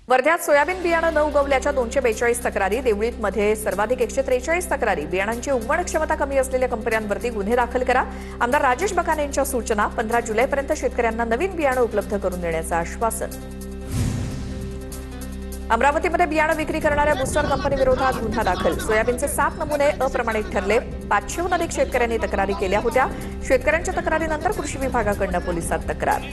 वर्ध्यात सोयाबीन बियाणं न उगवल्याच्या 242 तक्रारी, देवळीमध्ये सर्वाधिक 143 तक्रारी. बियाणांची उगवण क्षमता कमी असलेल्या कंपन्यांवरती गुन्हे दाखल करा. आमदार राजेश बकाने यांच्या सूचना. 15 जुलैपर्यंत शेतकऱ्यांना नवीन बियाणं उपलब्ध करून देण्याचं आश्वासन. अमरावतीमध्ये बियाणं विक्री करणाऱ्या बुस्टर कंपनीविरोधात गुन्हा दाखल. सोयाबीनचे 7 नमुने अप्रमाणित ठरले. 500हून अधिक शेतकऱ्यांनी तक्रारी केल्या होत्या. शेतकऱ्यांच्या तक्रारीनंतर कृषी विभागाकडून पोलिसात तक्रार.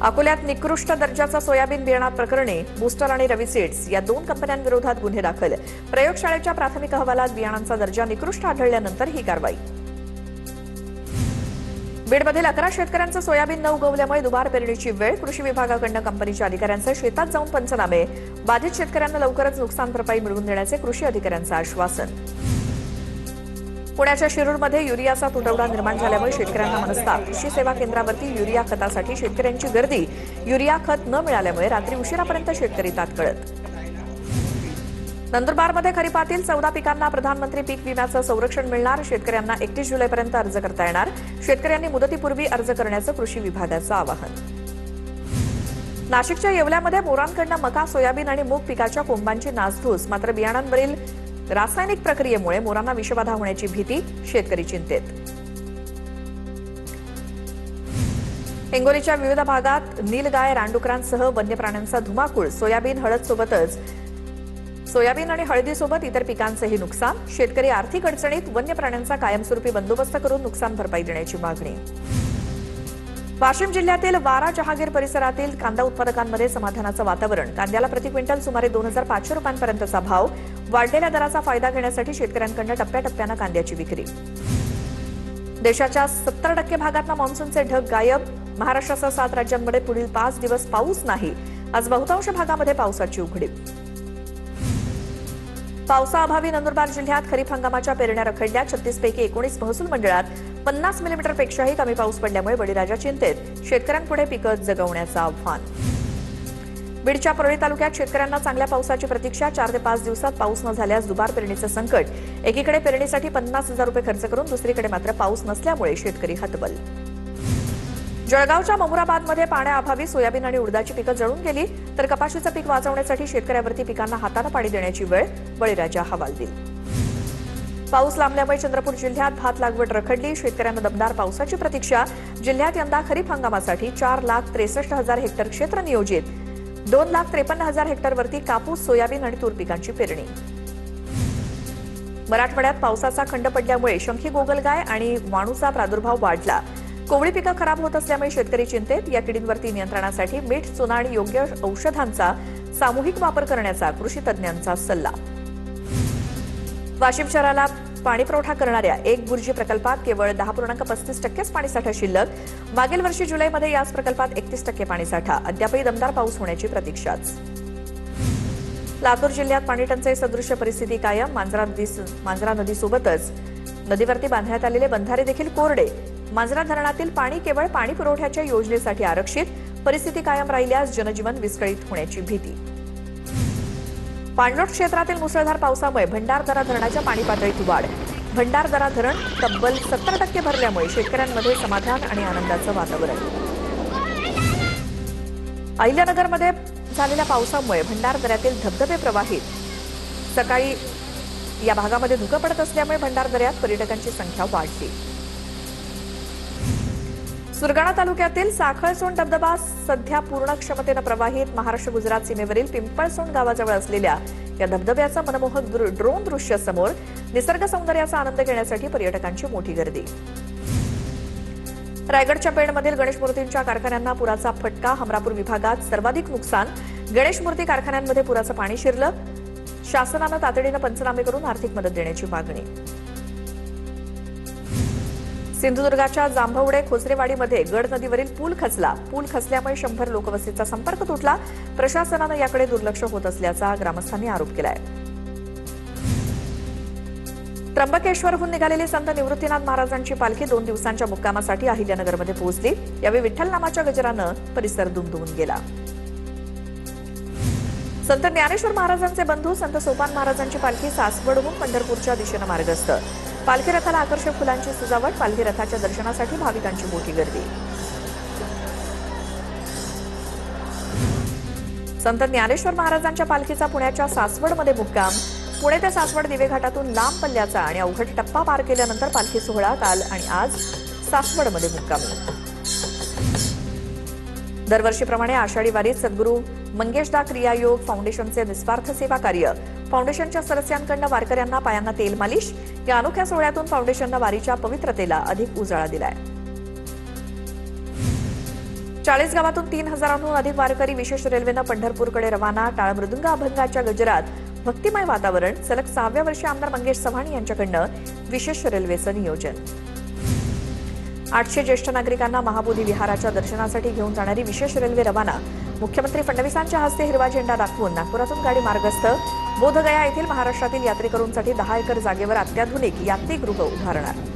अकोल्यात निकृष्ट दर्जाचा सोयाबीन बियाणा प्रकरणी बुस्टर आणि रवी सीड्स या 2 कंपन्यांविरोधात गुन्हे दाखल. प्रयोगशाळेच्या प्राथमिक अहवालात बियाणांचा दर्जा निकृष्ट आढळल्यानंतर ही कारवाई. बीडमधील 11 शेतकऱ्यांचं सोयाबीन न उगवल्यामुळे दुबार पेरणीची वेळ. कृषी विभागाकडून कंपनीच्या अधिकाऱ्यांचे शेतात जाऊन पंचनामे. बाधित शेतकऱ्यांना लवकरच नुकसान भरपाई मिळवून देण्याचे कृषी अधिकाऱ्यांचं आश्वासन. पुण्याच्या शिरूरमध्ये युरियाचा तुटवडा निर्माण झाल्यामुळे शेतकऱ्यांना मनस्ताप. कृषी सेवा केंद्रावरती युरिया खतासाठी शेतकऱ्यांची गर्दी. युरिया खत न मिळाल्यामुळे रात्री उशिरापर्यंत शेतकरी ताटकळत. नंदुरबारमध्ये खरीपातील 14 पिकांना प्रधानमंत्री पीक विम्याचं संरक्षण मिळणार. शेतकऱ्यांना 31 जुलैपर्यंत अर्ज करता येणार. शेतकऱ्यांनी मुदतीपूर्वी अर्ज करण्याचं कृषी विभागाचं आवाहन. नाशिकच्या येवल्यामध्ये मोरांकडून मका, सोयाबीन आणि मूग पिकाच्या कोंबांची नासधूस. मात्र बियाणांवरील रासायनिक प्रक्रियेमुळे मोरांना विषबाधा होण्याची भीती. शेतकरी चिंतेत. हिंगोलीच्या विविध भागात नीलगाय, रानडुकरांसह वन्य प्राण्यांचा धुमाकूळ. सोयाबीन आणि हळदीसोबत इतर पिकांचंही नुकसान. शेतकरी आर्थिक अडचणीत. वन्य प्राण्यांचा कायमस्वरूपी बंदोबस्त करून नुकसान भरपाई देण्याची मागणी. वाशिम जिल्ह्यातील वारा जहागीर परिसरातील कांदा उत्पादकांमध्ये समाधानाचं वातावरण. कांद्याला प्रति क्विंटल सुमारे 2500 रुपयांपर्यंतचा भाव. वाढलेल्या दराचा फायदा घेण्यासाठी शेतकऱ्यांकडून टप्प्याटप्प्यानं कांद्याची विक्री. देशाच्या 70% भागातला मान्सूनचे ढग गायब. महाराष्ट्रासह 7 राज्यांमध्ये पुढील 5 दिवस पाऊस नाही. आज बहुतांश भागामध्ये पावसाची उघडीप. पावसाअभावी नंदुरबार जिल्ह्यात खरीप हंगामाच्या पेरण्या रखडल्या. 36 पैकी 19 महसूल मंडळात 50 मिलीमीटरपेक्षाही कमी पाऊस पडल्यामुळे बळीराजा चिंतेत. शेतकऱ्यांपुढे पिकं जगवण्याचं आव्हान. बीडच्या परळी तालुक्यात शेतकऱ्यांना चांगल्या पावसाची प्रतीक्षा. 4 ते 5 दिवसात पाऊस न झाल्यास दुबार पेरणीचं संकट. एकीकडे पेरणीसाठी 50,000 रुपये खर्च करून दुसरीकडे मात्र पाऊस नसल्यामुळे शेतकरी हतबल. जळगावच्या ममुराबादमध्ये पाण्याअभावी सोयाबीन आणि उडदाची पिकं जळून गेली. तर कपाशीचं पीक वाचवण्यासाठी शेतकऱ्यावरती पिकांना हातानं पाणी देण्याची वेळ. बळीराजा हवालदिल. पाऊस लांबल्यामुळे चंद्रपूर जिल्ह्यात भात लागवड रखडली. शेतकऱ्यांना दमदार पावसाची प्रतीक्षा. जिल्ह्यात यंदा खरीप हंगामासाठी 4,63,000 हेक्टर क्षेत्र नियोजित. 2,53,000 हेक्टरवरती कापूस, सोयाबीन आणि तूर पिकांची पेरणी. मराठवाड्यात पावसाचा खंड पडल्यामुळे शंखी गोगलगाय आणि वाणूचा प्रादुर्भाव वाढला. कोवळी पिकं खराब होत असल्यामुळे शेतकरी चिंतेत. या किडींवरती नियंत्रणासाठी मीठ, चुना आणि योग्य औषधांचा सामूहिक वापर करण्याचा कृषी तज्ज्ञांचा सल्ला. वाशिम शहराला पाणी पुरवठा करणाऱ्या एक बुर्जी प्रकल्पात केवळ 10.35% पाणीसाठा शिल्लक. मागील वर्षी जुलैमध्ये याच प्रकल्पात 31% पाणीसाठा. अद्यापही दमदार पाऊस होण्याची प्रतीक्षाच. लातूर जिल्ह्यात पाणी टंचाई सदृश्य परिस्थिती कायम. मांजरा नदीसोबतच नदीवरती बांधण्यात आलेले बंधारे देखील कोरडे. मांजरा धरणातील पाणी केवळ पाणी पुरवठ्याच्या योजनेसाठी आरक्षित. परिस्थिती कायम राहिल्यास जनजीवन विस्कळीत होण्याची भीती. पाणलोट क्षेत्रातील मुसळधार पावसामुळे भंडारदरा धरणाच्या पाणी पातळीत वाढ. भंडारदरा धरण तब्बल 70% भरल्यामुळे शेतकऱ्यांमध्ये समाधान आणि आनंदाचं वातावरण. अहिल्यानगरमध्ये झालेल्या पावसामुळे भंडारदऱ्यातील धबधबे प्रवाहित. सकाळी या भागामध्ये धुकं पडत असल्यामुळे भंडारदऱ्यात पर्यटकांची संख्या वाढली. सुरगाणा तालुक्यातील साखळसोंड धबधबा सध्या पूर्ण क्षमतेनं प्रवाहित. महाराष्ट्र गुजरात सीमेवरील पिंपळसोंड गावाजवळ असलेल्या या धबधब्याचं मनमोहक ड्रोन दृश्य समोर. निसर्ग सौंदर्याचा आनंद घेण्यासाठी पर्यटकांची मोठी गर्दी. रायगडच्या पेणमधील गणेश मूर्तींच्या कारखान्यांना पुराचा फटका. हमरापूर विभागात सर्वाधिक नुकसान. गणेश मूर्ती कारखान्यांमध्ये पुराचं पाणी शिरलं. शासनानं तातडीनं पंचनामे करून आर्थिक मदत देण्याची मागणी. सिंधुदुर्गाच्या जांभवडे खोसरेवाडीमध्ये गड नदीवरील पूल खचला. पूल खचल्यामुळे 100 लोकवस्तीचा संपर्क तुटला. प्रशासनानं याकडे दुर्लक्ष होत असल्याचा ग्रामस्थांनी आरोप केलाय. त्र्यंबकेश्वरहून निघालेली संत निवृत्तीनाथ महाराजांची पालखी 2 दिवसांच्या मुक्कामासाठी अहिल्यानगरमध्ये पोहोचली. यावेळी विठ्ठल नामाच्या गजरानं परिसर दुमदुमून गेला. संत ज्ञानेश्वर महाराजांचे बंधू संत सोपान महाराजांची पालखी सासवडहून पंढरपूरच्या दिशेनं मार्गस्थ. पालखी रथाला आकर्षक फुलांची सजावट. पालखी रथाच्या दर्शनासाठी भाविकांची मोठी गर्दी. संत ज्ञानेश्वर महाराजांच्या पालखीचा पुण्याच्या सासवडमध्ये मुक्काम. पुणे ते सासवड दिवे घाटातून लांब पल्ल्याचा आणि अवघड टप्पा पार केल्यानंतर पालखी सोहळा काल आणि आज सासवडमध्ये मुक्कामी. दरवर्षीप्रमाणे आषाढी वारीत सद्गुरू मंगेशदा क्रिया योग फाउंडेशनचे निस्वार्थ सेवा कार्य. फाउंडेशनच्या सदस्यांकडून वारकऱ्यांना पायांना तेल मालिश. या अनोख्या सोहळ्यातून फाउंडेशननं वारीच्या पवित्रतेला अधिक उजाळा दिलाय. 40 गावातून 3000हून अधिक वारकरी विशेष रेल्वेनं पंढरपूरकडे रवाना. टाळ मृदुंग अभंगाच्या गजरात भक्तिमय वातावरण. सलग 6व्या वर्षी आमदार मंगेश चव्हाण यांच्याकडनं विशेष रेल्वेचं नियोजन. 800 ज्येष्ठ नागरिकांना महाबोधी विहाराच्या दर्शनासाठी घेऊन जाणारी विशेष रेल्वे रवाना. मुख्यमंत्री फडणवीसांच्या हस्ते हिरवा झेंडा दाखवून नागपुरातून गाडी मार्गस्थ. बोधगया येथील महाराष्ट्रातील यात्रेकरूंसाठी 10 एकर जागेवर अत्याधुनिक यात्रीगृह उभारणार.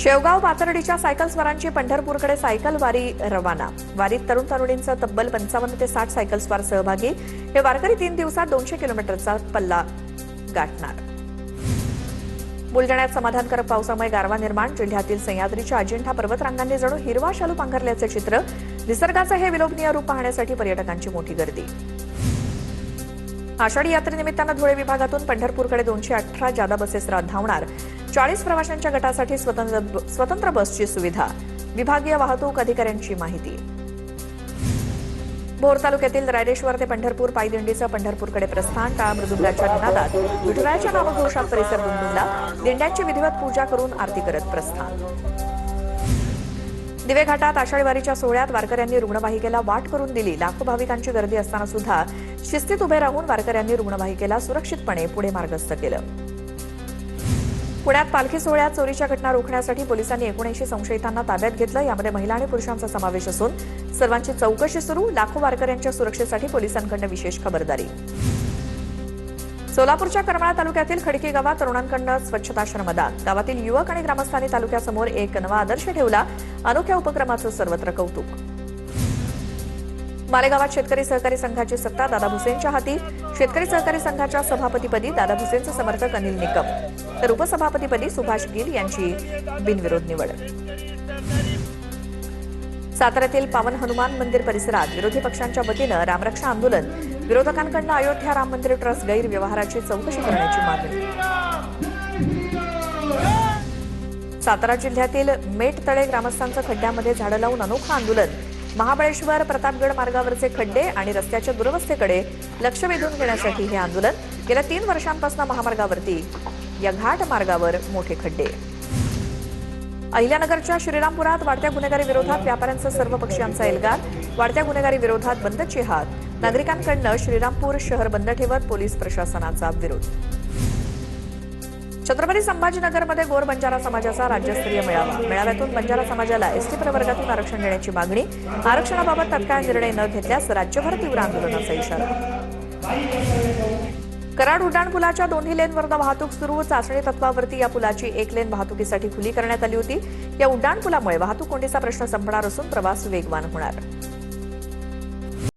शेवगाव पाथर्डीच्या सायकल स्वारांची पंढरपूरकडे सायकल वारी रवाना. वारीत तरुण तरुणींचा तब्बल 55 ते 60 सायकल स्वार सहभागी. हे वारकरी 3 दिवसात 200 किलोमीटरचा पल्ला गाठणार. बुलढाण्यात समाधानकारक पावसामुळे गारवा निर्माण. जिल्ह्यातील सह्याद्रीच्या अजिंठा पर्वतरांगांनी जणू हिरवा शालू पांघरल्याचे चित्र. निसर्गाचं हे विलोभनीय रूप पाहण्यासाठी पर्यटकांची मोठी गर्दी. आषाढी यात्रेनिमित्तानं धुळे विभागातून पंढरपूरकडे 218 जादा बसेस धावणार. 40 प्रवाशांच्या गटासाठी स्वतंत्र बसची सुविधा. विभागीय वाहतूक अधिकाऱ्यांची माहिती. भोर तालुक्यातील रायरेश्वर ते पंढरपूर पायदिंडीचं पंढरपूरकडे प्रस्थान. टाळ मृदुंगाच्या निनादात विठुरायाच्या नामघोषात परिसर दुमदुमला. दिंड्यांची विधिवत पूजा करून आरती करत प्रस्थान. दिवे घाटात आषाढी वारीच्या सोहळ्यात वारकऱ्यांनी रुग्णवाहिकेला वाट करून दिली. लाखो भाविकांची गर्दी असताना सुद्धा शिस्तीत उभे राहून वारकऱ्यांनी रुग्णवाहिकेला सुरक्षितपणे पुढे मार्गस्थ केलं. पुण्यात पालखी सोहळ्यात चोरीच्या घटना रोखण्यासाठी पोलिसांनी 79 संशयितांना ताब्यात घेतलं. यामध्ये महिला आणि पुरुषांचा समावेश असून सर्वांची चौकशी सुरू. लाखो वारकऱ्यांच्या सुरक्षेसाठी पोलिसांकडून विशेष खबरदारी. सोलापूरच्या करमाळा तालुक्यातील खडकी गावात तरुणांकडून स्वच्छता श्रमदान. गावातील युवक आणि ग्रामस्थांनी तालुक्यासमोर एक नवा आदर्श ठेवला. अनोख्या उपक्रमाचं सर्वत्र कौतुक. मालेगावात शेतकरी सहकारी संघाची सत्ता दादा भुसेंच्या हाती. शेतकरी सहकारी संघाच्या सभापतीपदी दादा भुसेंचे समर्थक अनिल निकम तर उपसभापतीपदी सुभाष गिल यांची बिनविरोध निवड. साताऱ्यातील पावन हनुमान मंदिर परिसरात विरोधी पक्षांच्या वतीनं रामरक्षा आंदोलन. विरोधकांकडून अयोध्या राम मंदिर ट्रस्ट गैरव्यवहाराची चौकशी करण्याची मागणी. सातारा जिल्ह्यातील मेटतळे ग्रामस्थांचं खड्ड्यामध्ये झाडं लावून अनोखं आंदोलन. महाबळेश्वर प्रतापगड मार्गावरचे खड्डे आणि रस्त्याच्या दुरवस्थेकडे लक्ष वेधून घेण्यासाठी हे आंदोलन. गेल्या 3 वर्षांपासून महामार्गावरती या घाट मार्गावर मोठे खड्डे. अहिल्यानगरच्या श्रीरामपुरात वाढत्या गुन्हेगारी विरोधात व्यापाऱ्यांचा सर्वपक्षीयांचा एल्गार. वाढत्या गुन्हेगारी विरोधात बंदची हाक. नागरिकांकडून श्रीरामपूर शहर बंद ठेवत पोलीस प्रशासनाचा विरोध. छत्रपती संभाजीनगरमध्ये गोर बंजारा समाजाचा राज्यस्तरीय मेळावा. मेळाव्यातून बंजारा समाजाला एसटी प्रवर्गातून आरक्षण देण्याची मागणी. आरक्षणाबाबत तत्काळ निर्णय न घेतल्यास राज्यभर तीव्र आंदोलनाचा इशारा. कराड उड्डाणपुलाच्या दोन्ही लेनवरनं वाहतूक सुरू. चाचणी तत्वावरती या पुलाची 1 लेन वाहतुकीसाठी खुली करण्यात आली होती. या उड्डाणपुलामुळे वाहतूक कोंडीचा प्रश्न संपणार असून प्रवास वेगवान होणार.